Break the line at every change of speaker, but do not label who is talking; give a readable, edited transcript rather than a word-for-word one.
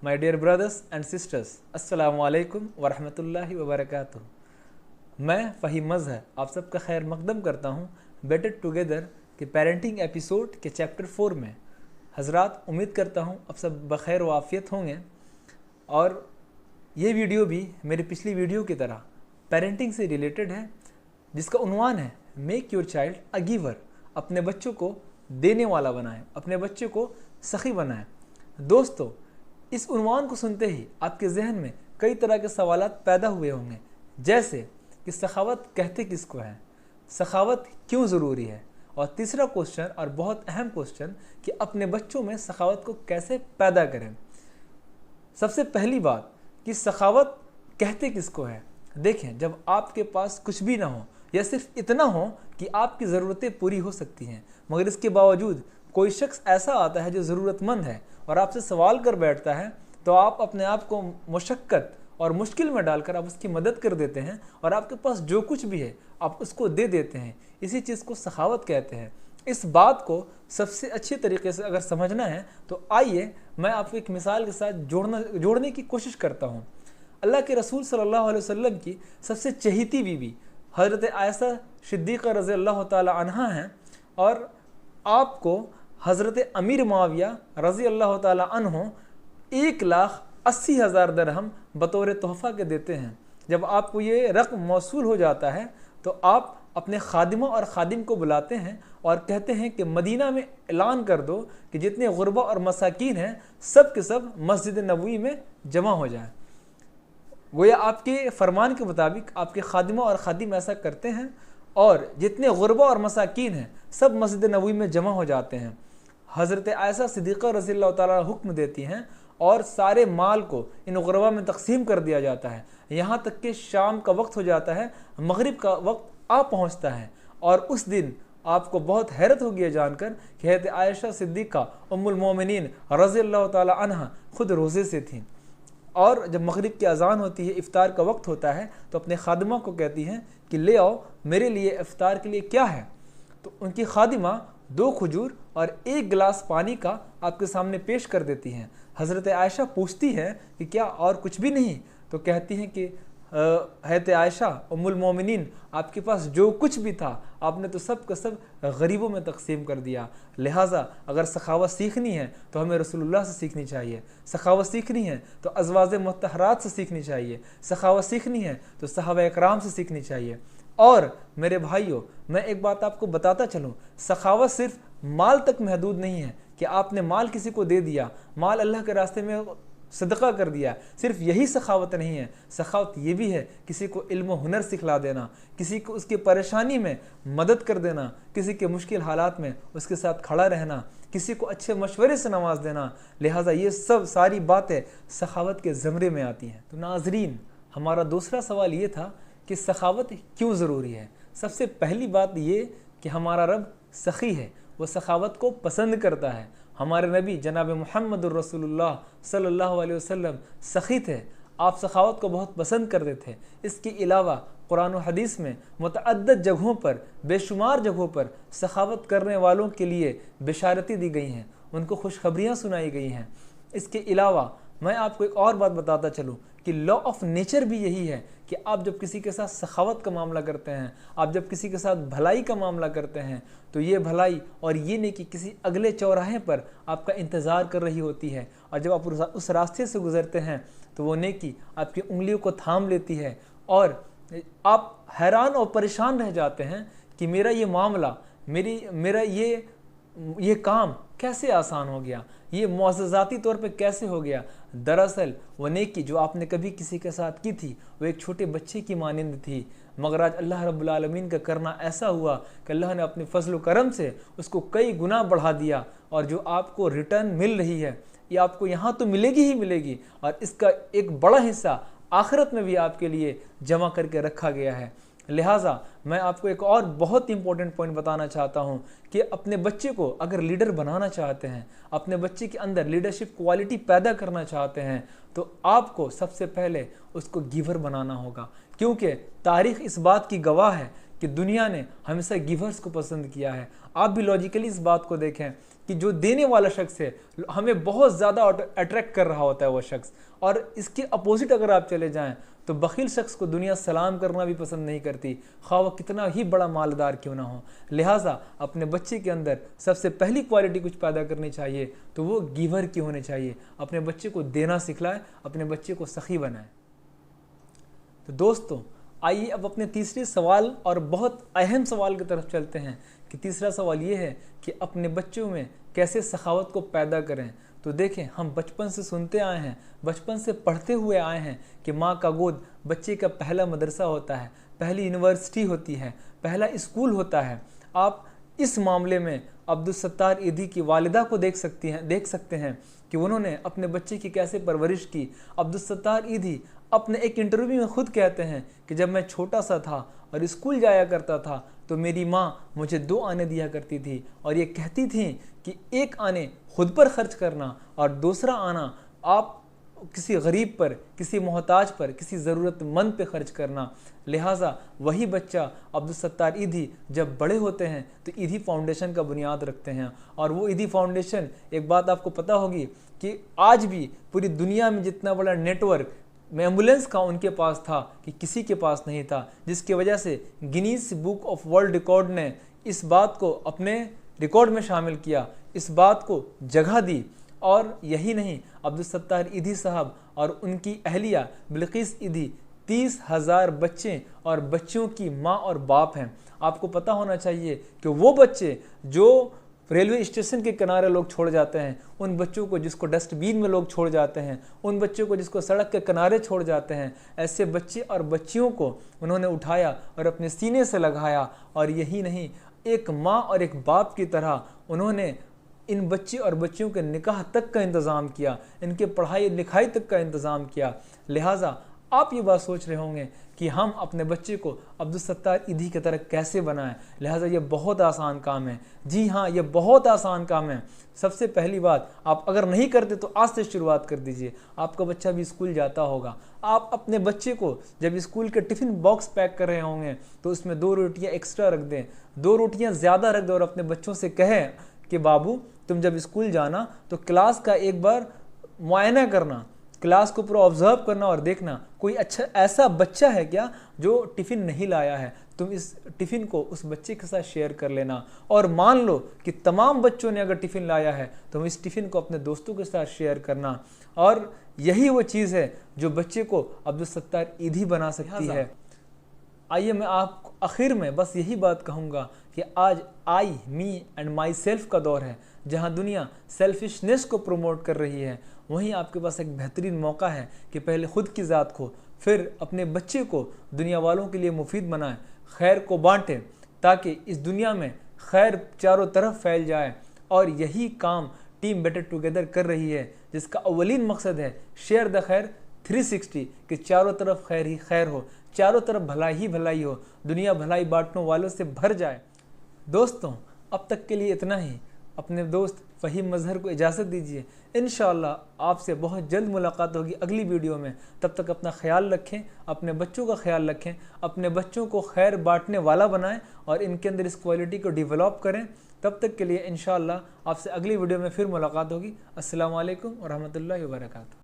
My dear brothers and sisters, अस्सलामु अलैकुम वरहमतुल्लाहि वबरकातुहू। मैं फ़हीम मज़हर आप सबका खैर मकदम करता हूँ बेटर टुगेदर के पेरेंटिंग एपिसोड के चैप्टर 4 में। हज़रात, उम्मीद करता हूँ आप सब बखैर व आफ़ियत होंगे और ये वीडियो भी मेरी पिछली वीडियो की तरह पेरेंटिंग से रिलेटेड है, जिसका उन्वान है make your child a giver. अपने बच्चों को देने वाला बनाएं, अपने बच्चों को सखी बनाएं। दोस्तों, इस उन्वान को सुनते ही आपके जहन में कई तरह के सवालात पैदा हुए होंगे, जैसे कि सखावत कहते किसको है, सखावत क्यों ज़रूरी है, और तीसरा क्वेश्चन और बहुत अहम क्वेश्चन कि अपने बच्चों में सखावत को कैसे पैदा करें। सबसे पहली बात कि सखावत कहते किसको है। देखें, जब आपके पास कुछ भी ना हो या सिर्फ इतना हो कि आपकी ज़रूरतें पूरी हो सकती हैं, मगर इसके बावजूद कोई शख्स ऐसा आता है जो ज़रूरतमंद है और आपसे सवाल कर बैठता है, तो आप अपने आप को मुशक्क़त और मुश्किल में डालकर आप उसकी मदद कर देते हैं और आपके पास जो कुछ भी है आप उसको दे देते हैं। इसी चीज़ को सखावत कहते हैं। इस बात को सबसे अच्छे तरीके से अगर समझना है तो आइए मैं आपको एक मिसाल के साथ जोड़ने की कोशिश करता हूँ। अल्लाह के रसूल सल्लल्लाहु अलैहि वसल्लम की सबसे चहीती बीवी हज़रत आयशा सिद्दीक़ा रज़ी अल्लाह ताला अन्हा हैं और आपको हज़रत अमीर मुआविया रज़ी अल्लाह ताला अन्हो 1,80,000 दरहम बतौर तोहफ़ा के देते हैं। जब आपको ये रक़म मौसूल हो जाता है तो आप अपने खादिमा और खादिम को बुलाते हैं और कहते हैं कि मदीना में ऐलान कर दो कि जितने गुरबा और मसाकीन हैं सब के सब मस्जिद नबवी में जमा हो जाएं। गोया आपके फरमान के मुताबिक आपके खादिमा और खादिम ऐसा करते हैं और जितने गुरबा और मसाकीन हैं सब मस्जिद नबवी में जमा हो जाते हैं। हज़रत आयशा सिद्दीक़ा रज़ी अल्लाह ताला हुक्म देती हैं और सारे माल को इन गुरबा में तकसीम कर दिया जाता है। यहाँ तक कि शाम का वक्त हो जाता है, मगरिब का वक्त आ पहुँचता है और उस दिन आपको बहुत हैरत होगी ये जानकर कि हज़रत आयशा सिद्दीक़ा उम्मुल मोमिनीन रज़ी अल्लाह ताला अन्हा खुद रोज़े से थीं और जब मगरिब की अज़ान होती है, इफ्तार का वक्त होता है, तो अपने खादिमा को कहती हैं कि ले आओ मेरे लिए इफ्तार के लिए क्या है। तो उनकी खादिमा 2 खजूर और 1 गिलास पानी का आपके सामने पेश कर देती हैं। हज़रत आयशा पूछती हैं कि क्या और कुछ भी नहीं, तो कहती हैं कि हज़रत आयशा उम्मुल मोमिनीन, आपके पास जो कुछ भी था आपने तो सब का सब गरीबों में तकसीम कर दिया। लिहाजा अगर सखावत सीखनी है तो हमें रसूलुल्लाह से सीखनी चाहिए, सखावत सीखनी है तो अज़वाज मुत्तहरात से सीखनी चाहिए, सखावत सीखनी है तो सहाबा इकराम से सीखनी चाहिए। और मेरे भाइयों, मैं एक बात आपको बताता चलूँ, सखावत सिर्फ माल तक महदूद नहीं है कि आपने माल किसी को दे दिया, माल अल्लाह के रास्ते में सदका कर दिया, सिर्फ यही सखावत नहीं है। सखावत ये भी है किसी को इल्म व हुनर सिखला देना, किसी को उसकी परेशानी में मदद कर देना, किसी के मुश्किल हालात में उसके साथ खड़ा रहना, किसी को अच्छे मशवरे से नवाज देना। लिहाजा ये सब सारी बातें सखावत के ज़मरे में आती हैं। तो नाज़रीन, हमारा दूसरा सवाल ये था कि सखावत क्यों ज़रूरी है। सबसे पहली बात ये कि हमारा रब सखी है, वो सखावत को पसंद करता है। हमारे नबी जनाब मुहम्मद रसूलुल्लाह सल्लल्लाहु अलैहि वसल्लम सखी थे, आप सखावत को बहुत पसंद करते थे। इसके अलावा कुरान व हदीस में मुतअद्दिद जगहों पर, बेशुमार जगहों पर सखावत करने वालों के लिए बिशारतें दी गई हैं, उनको खुशखबरियाँ सुनाई गई हैं। इसके अलावा मैं आपको एक और बात बताता चलूँ कि लॉ ऑफ नेचर भी यही है कि आप जब किसी के साथ सखावत का मामला करते हैं, आप जब किसी के साथ भलाई का मामला करते हैं, तो ये भलाई और ये नहीं कि किसी अगले चौराहे पर आपका इंतज़ार कर रही होती है और जब आप उस रास्ते से गुज़रते हैं तो वो नेकी आपकी उंगलियों को थाम लेती है और आप हैरान और परेशान रह जाते हैं कि मेरा ये मामला, मेरा ये काम कैसे आसान हो गया, ये मुअज़्ज़ज़ाती तौर पे कैसे हो गया। दरअसल वो नेकी जो आपने कभी किसी के साथ की थी वो एक छोटे बच्चे की मानिंद थी, मगर आज अल्लाह रब्बुल आलमीन का करना ऐसा हुआ कि अल्लाह ने अपने फजल करम से उसको कई गुना बढ़ा दिया और जो आपको रिटर्न मिल रही है ये आपको यहाँ तो मिलेगी ही मिलेगी और इसका एक बड़ा हिस्सा आखिरत में भी आपके लिए जमा करके रखा गया है। लिहाजा मैं आपको एक और बहुत इंपॉर्टेंट पॉइंट बताना चाहता हूं कि अपने बच्चे को अगर लीडर बनाना चाहते हैं, अपने बच्चे के अंदर लीडरशिप क्वालिटी पैदा करना चाहते हैं, तो आपको सबसे पहले उसको गिवर बनाना होगा, क्योंकि तारीख़ इस बात की गवाह है कि दुनिया ने हमेशा गिवर्स को पसंद किया है। आप भी लॉजिकली इस बात को देखें कि जो देने वाला शख्स है हमें बहुत ज़्यादा अट्रैक्ट कर रहा होता है वो शख्स, और इसके अपोजिट अगर आप चले जाएं तो बखील शख्स को दुनिया सलाम करना भी पसंद नहीं करती, खा वह कितना ही बड़ा मालदार क्यों ना हो। लिहाजा अपने बच्चे के अंदर सबसे पहली क्वालिटी कुछ पैदा करनी चाहिए तो वो गिवर की होनी चाहिए। अपने बच्चे को देना सिखलाए, अपने बच्चे को सखी बनाए। तो दोस्तों आइए अब अपने तीसरे सवाल और बहुत अहम सवाल की तरफ चलते हैं कि तीसरा सवाल ये है कि अपने बच्चों में कैसे सखावत को पैदा करें। तो देखें, हम बचपन से सुनते आए हैं, बचपन से पढ़ते हुए आए हैं कि माँ का गोद बच्चे का पहला मदरसा होता है, पहली यूनिवर्सिटी होती है, पहला स्कूल होता है। आप इस मामले में अब्दुल सत्तार ईदी की वालिदा को देख सकते हैं कि उन्होंने अपने बच्चे की कैसे परवरिश की। अब्दुल सत्तार ईदी अपने एक इंटरव्यू में खुद कहते हैं कि जब मैं छोटा सा था और स्कूल जाया करता था तो मेरी माँ मुझे 2 आने दिया करती थी और ये कहती थी कि एक आने खुद पर खर्च करना और दूसरा आना आप किसी गरीब पर, किसी मोहताज पर, किसी ज़रूरतमंद पे खर्च करना। लिहाजा वही बच्चा अब्दुल सत्तार ईदी जब बड़े होते हैं तो ईदी फाउंडेशन का बुनियाद रखते हैं, और वो ईदी फाउंडेशन, एक बात आपको पता होगी कि आज भी पूरी दुनिया में जितना बड़ा नेटवर्क एम्बुलेंस का उनके पास था कि किसी के पास नहीं था, जिसकी वजह से Guinness book of world record ने इस बात को अपने रिकॉर्ड में शामिल किया, इस बात को जगह दी। और यही नहीं, अब्दुल सत्तार ईदी साहब और उनकी अहलिया बिल्किस ईदी 30,000 बच्चे और बच्चियों की माँ और बाप हैं। आपको पता होना चाहिए कि वो बच्चे जो रेलवे स्टेशन के किनारे लोग छोड़ जाते हैं, उन बच्चों को जिसको डस्टबिन में लोग छोड़ जाते हैं, उन बच्चों को जिसको सड़क के किनारे छोड़ जाते हैं, ऐसे बच्चे और बच्चियों को उन्होंने उठाया और अपने सीने से लगाया। और यही नहीं, एक माँ और एक बाप की तरह उन्होंने इन बच्चे और बच्चियों के निकाह तक का इंतज़ाम किया, इनके पढ़ाई लिखाई तक का इंतज़ाम किया। लिहाजा आप ये बात सोच रहे होंगे कि हम अपने बच्चे को अब्दुल सत्तार ईदी की तरह कैसे बनाएं। लिहाजा ये बहुत आसान काम है। जी हाँ, ये बहुत आसान काम है। सबसे पहली बात, आप अगर नहीं करते तो आज से शुरुआत कर दीजिए। आपका बच्चा भी स्कूल जाता होगा, आप अपने बच्चे को जब स्कूल के टिफ़िन बॉक्स पैक कर रहे होंगे तो उसमें 2 रोटियाँ एक्स्ट्रा रख दें, 2 रोटियाँ ज़्यादा रख दें और अपने बच्चों से कहें कि बाबू तुम जब स्कूल जाना तो क्लास का एक बार मुआयना करना, क्लास को पूरा ऑब्जर्व करना और देखना कोई अच्छा ऐसा बच्चा है क्या जो टिफ़िन नहीं लाया है। तुम इस टिफ़िन को उस बच्चे के साथ शेयर कर लेना, और मान लो कि तमाम बच्चों ने अगर टिफ़िन लाया है तो हम इस टिफ़िन को अपने दोस्तों के साथ शेयर करना। और यही वो चीज़ है जो बच्चे को अब्दुल सत्तार ईदी बना सकती है। आइए मैं आपको आखिर में बस यही बात कहूँगा कि आज आई, मी एंड माई सेल्फ का दौर है, जहाँ दुनिया सेल्फिशनेस को प्रमोट कर रही है। वहीं आपके पास एक बेहतरीन मौका है कि पहले खुद की ज़ात को, फिर अपने बच्चे को दुनिया वालों के लिए मुफीद बनाएं, खैर को बांटें, ताकि इस दुनिया में खैर चारों तरफ फैल जाए। और यही काम टीम बेटर टुगेदर कर रही है, जिसका अव्वलीन मकसद है शेयर द खैर 360, कि चारों तरफ खैर ही खैर हो, चारों तरफ भलाई ही भलाई हो, दुनिया भलाई बांटने वालों से भर जाए। दोस्तों अब तक के लिए इतना ही। अपने दोस्त फ़हीम मज़हर को इजाज़त दीजिए। इंशाअल्लाह आपसे बहुत जल्द मुलाकात होगी अगली वीडियो में। तब तक अपना ख्याल रखें, अपने बच्चों का ख्याल रखें, अपने बच्चों को खैर बांटने वाला बनाएं और इनके अंदर इस क्वालिटी को डेवलप करें। तब तक के लिए इंशाअल्लाह आपसे अगली वीडियो में फिर मुलाकात होगी। अस्सलामु अलैकुम व रहमतुल्लाहि व बरकातहू।